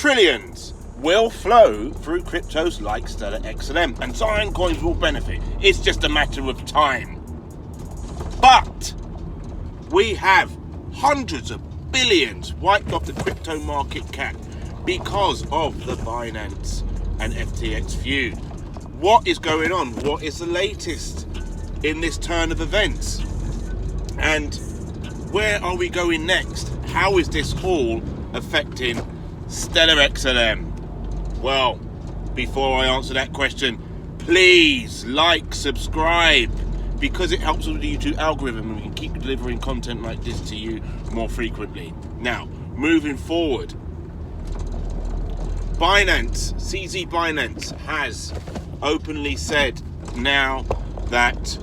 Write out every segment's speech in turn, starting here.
trillions will flow through cryptos like Stellar Xlm, and Zioncoins will benefit. It's just a matter of time. But we have hundreds of billions wiped off the crypto market cap because of the Binance and FTX feud. What is going on? What is the latest in this turn of events? And where are we going next? How is this all affecting Stellar Xlm? Well, before I answer that question, please like, subscribe, because it helps with the YouTube algorithm and we can keep delivering content like this to you more frequently. Now, moving forward, CZ Binance has openly said now that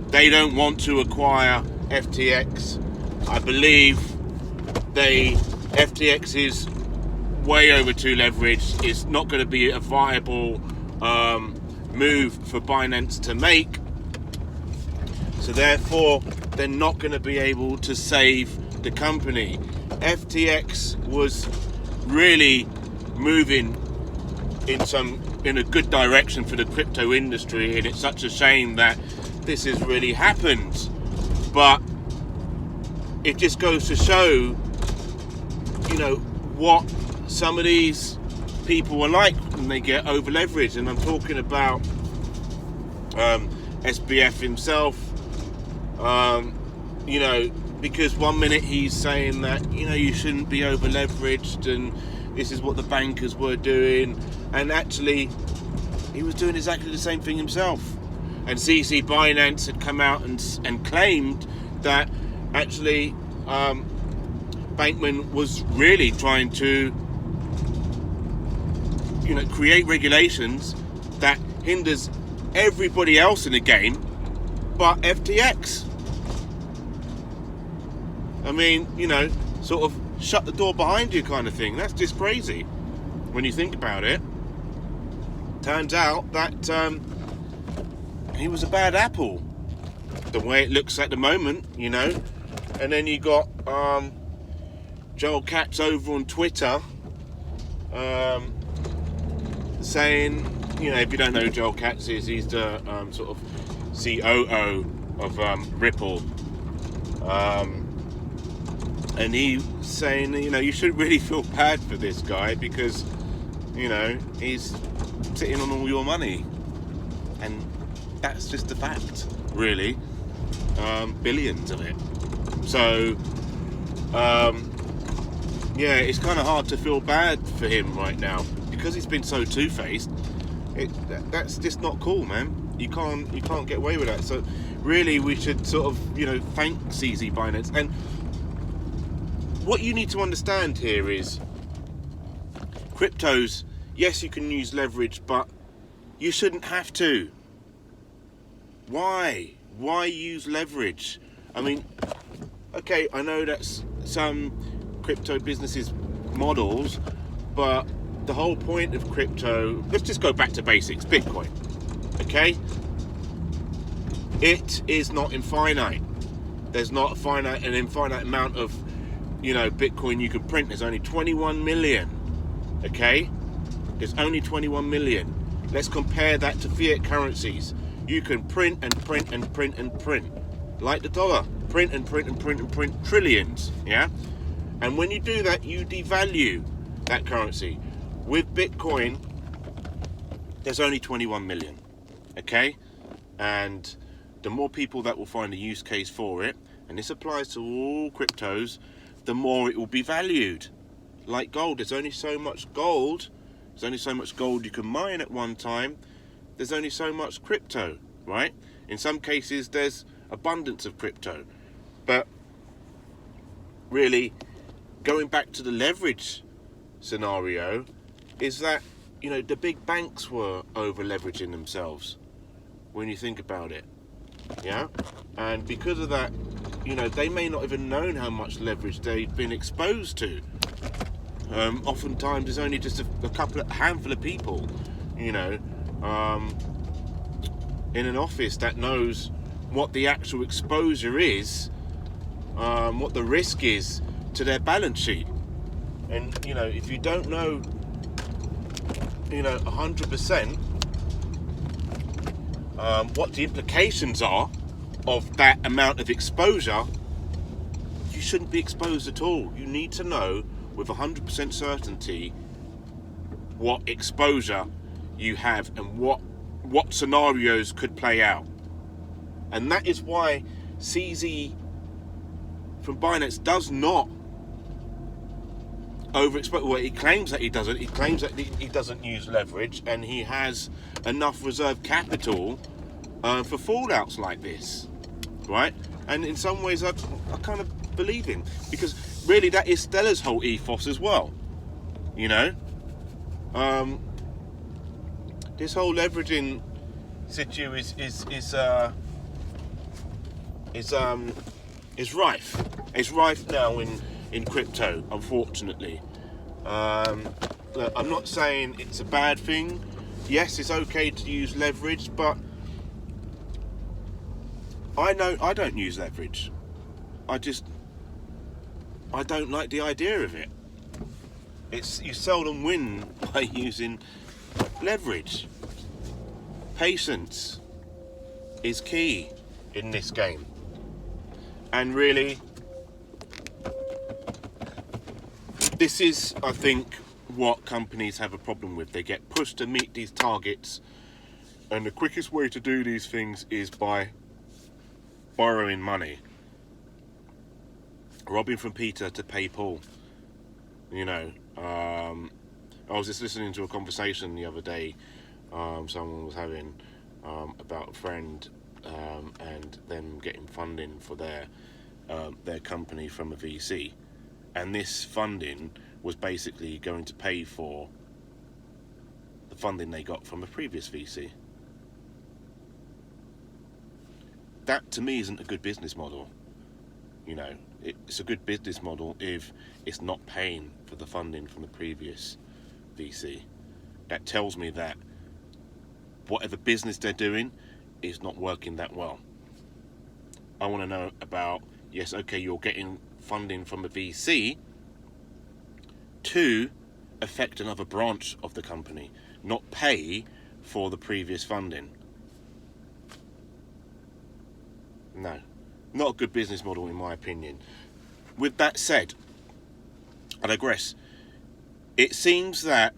they don't want to acquire FTX. I believe FTX is way over too leveraged. It's not going to be a viable move for Binance to make. So therefore, they're not going to be able to save the company. FTX was really moving in a good direction for the crypto industry, and it's such a shame that this has really happened. But it just goes to show, what some of these people are like when they get over leveraged. And I'm talking about SBF himself, because one minute he's saying that, you shouldn't be over leveraged and this is what the bankers were doing, and actually he was doing exactly the same thing himself. And CZ Binance had come out and claimed that actually Bankman was really trying to create regulations that hinders everybody else in the game but FTX. I mean, sort of shut the door behind you kind of thing. That's just crazy when you think about it. Turns out that he was a bad apple, the way it looks at the moment, And then you got Joel Katz over on Twitter saying, if you don't know who Joel Katz is, he's the sort of COO of Ripple. And he's saying, you shouldn't really feel bad for this guy because, he's sitting on all your money. And that's just a fact, really. Billions of it. So, it's kind of hard to feel bad for him right now because he's been so two-faced. That's just not cool, man. You can't get away with that. So, really, we should sort of, thank CZ Binance. And what you need to understand here is cryptos, yes, you can use leverage, but you shouldn't have to. Why? Why use leverage? I mean, okay, I know that's some crypto businesses' models, but the whole point of crypto, let's just go back to basics, Bitcoin, okay? It is not infinite. There's not an infinite amount of, Bitcoin you can print. There's only 21 million, okay? There's only 21 million. Let's compare that to fiat currencies. You can print and print and print and print. Like the dollar. Print and print and print and print trillions, yeah? And when you do that, you devalue that currency. With Bitcoin, there's only 21 million, okay? And the more people that will find a use case for it, and this applies to all cryptos, the more it will be valued. Like gold, there's only so much gold. There's only so much gold you can mine at one time. There's only so much crypto, right? In some cases, there's abundance of crypto. But really, going back to the leverage scenario, is that, the big banks were over leveraging themselves when you think about it. Yeah? And because of that, they may not even known how much leverage they've been exposed to. Oftentimes there's only just a handful of people, in an office that knows what the actual exposure is, what the risk is to their balance sheet. And, if you don't know 100% what the implications are of that amount of exposure, you shouldn't be exposed at all. You need to know with 100% certainty what exposure you have and what scenarios could play out. And that is why CZ from Binance does not overexpose. Well, he claims that he doesn't. He claims that he doesn't use leverage, and he has enough reserve capital for fallouts like this, right? And in some ways, I kind of believe him, because really that is Stellar's whole ethos as well. This whole leveraging situ is rife. It's rife now in crypto, unfortunately. Look, I'm not saying it's a bad thing. Yes, it's okay to use leverage, but I don't use leverage. I don't like the idea of it. You seldom win by using leverage. Patience is key in this game. And really, this is, I think, what companies have a problem with. They get pushed to meet these targets, and the quickest way to do these things is by borrowing money. Robbing from Peter to pay Paul. I was just listening to a conversation the other day someone was having about a friend and them getting funding for their company from a VC, and this funding was basically going to pay for the funding they got from a previous VC. That to me isn't a good business model. It's a good business model if it's not paying for the funding from the previous VC. That tells me that whatever business they're doing is not working that well. I want to know about, yes, okay, you're getting funding from a VC to affect another branch of the company, not pay for the previous funding. No, not a good business model in my opinion. With that said, I digress. It seems that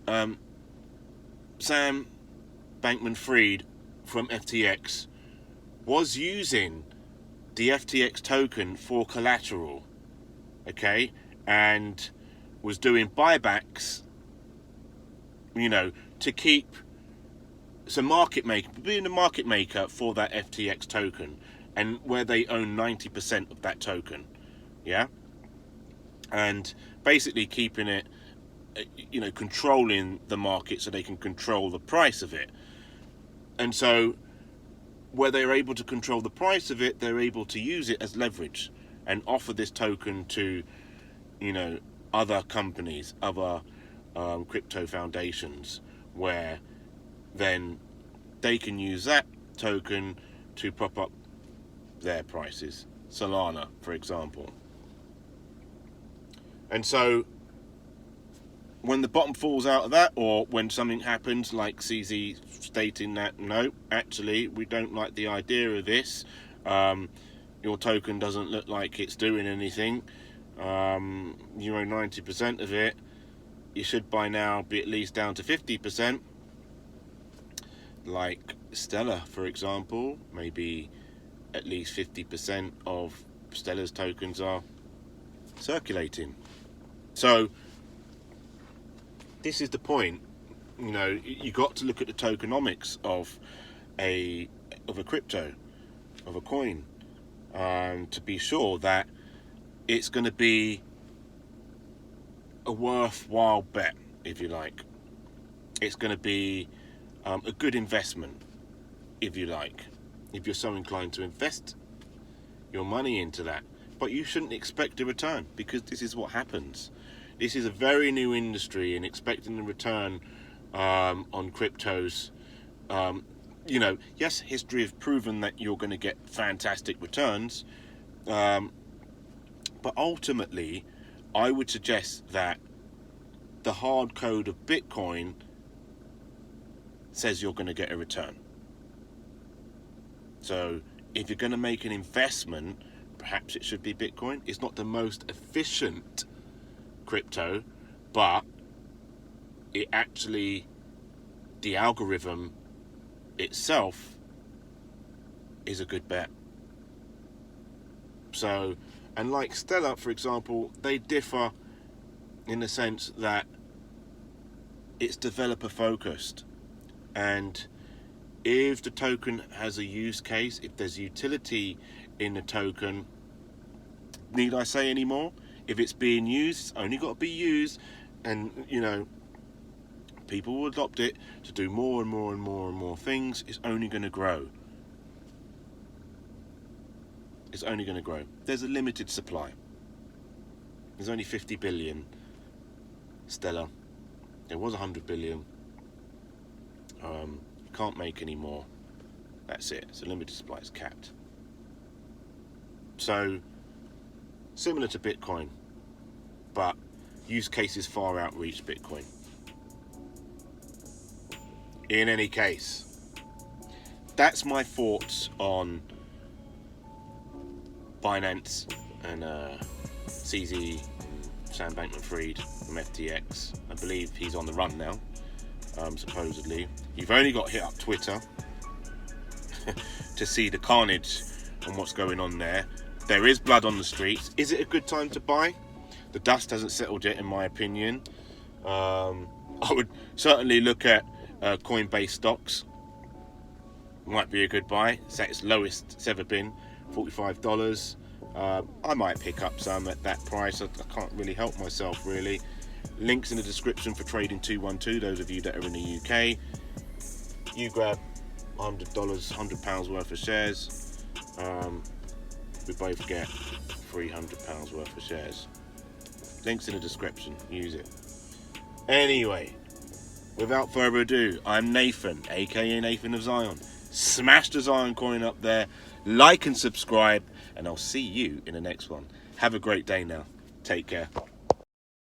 Sam Bankman-Fried from FTX was using the FTX token for collateral, okay, and was doing buybacks, to keep some being a market maker for that FTX token, and where they own 90% of that token, yeah, and basically keeping it, controlling the market so they can control the price of it. And so where they're able to control the price of it, they're able to use it as leverage and offer this token to, other companies, other crypto foundations, where then they can use that token to prop up their prices. Solana, for example. And so when the bottom falls out of that, or when something happens like CZ stating that, no, actually, we don't like the idea of this, your token doesn't look like it's doing anything, you own 90% of it, you should by now be at least down to 50%, like Stellar, for example, maybe at least 50% of Stellar's tokens are circulating. So this is the point. You got to look at the tokenomics of a crypto, of a coin, to be sure that it's going to be a worthwhile bet, if you like. It's going to be a good investment, if you like, if you're so inclined to invest your money into that. But you shouldn't expect a return, because this is what happens. This is a very new industry, and expecting a return on cryptos, yes, history has proven that you're going to get fantastic returns, but ultimately, I would suggest that the hard code of Bitcoin says you're going to get a return. So if you're going to make an investment, perhaps it should be Bitcoin. It's not the most efficient crypto, but it actually, the algorithm itself is a good bet. So, and like Stellar, for example, they differ in the sense that it's developer focused, and if the token has a use case, if there's utility in the token, need I say any more? If it's being used, it's only got to be used, and you know, people will adopt it to do more and more and more and more things. It's only going to grow. It's only going to grow. There's a limited supply. There's only 50 billion Stellar. There was 100 billion. Can't make any more. That's it. It's a limited supply. It's capped. So similar to Bitcoin, but use cases far outreach Bitcoin. In any case, that's my thoughts on Binance and CZ, Sam Bankman-Fried from FTX. I believe he's on the run now, supposedly. You've only got to hit up Twitter to see the carnage and what's going on there. There is blood on the streets. Is it a good time to buy? The dust hasn't settled yet, in my opinion. I would certainly look at Coinbase stocks. Might be a good buy. It's at its lowest it's ever been, $45. I might pick up some at that price. I can't really help myself, really. Links in the description for Trading 212, those of you that are in the UK. You grab $100, £100 worth of shares. We both get £300 worth of shares. Links in the description. Use it. Anyway, without further ado, I'm Nathan, aka Nathan of Zion. Smash the Zion coin up there, like and subscribe, and I'll see you in the next one. Have a great day now. Take care.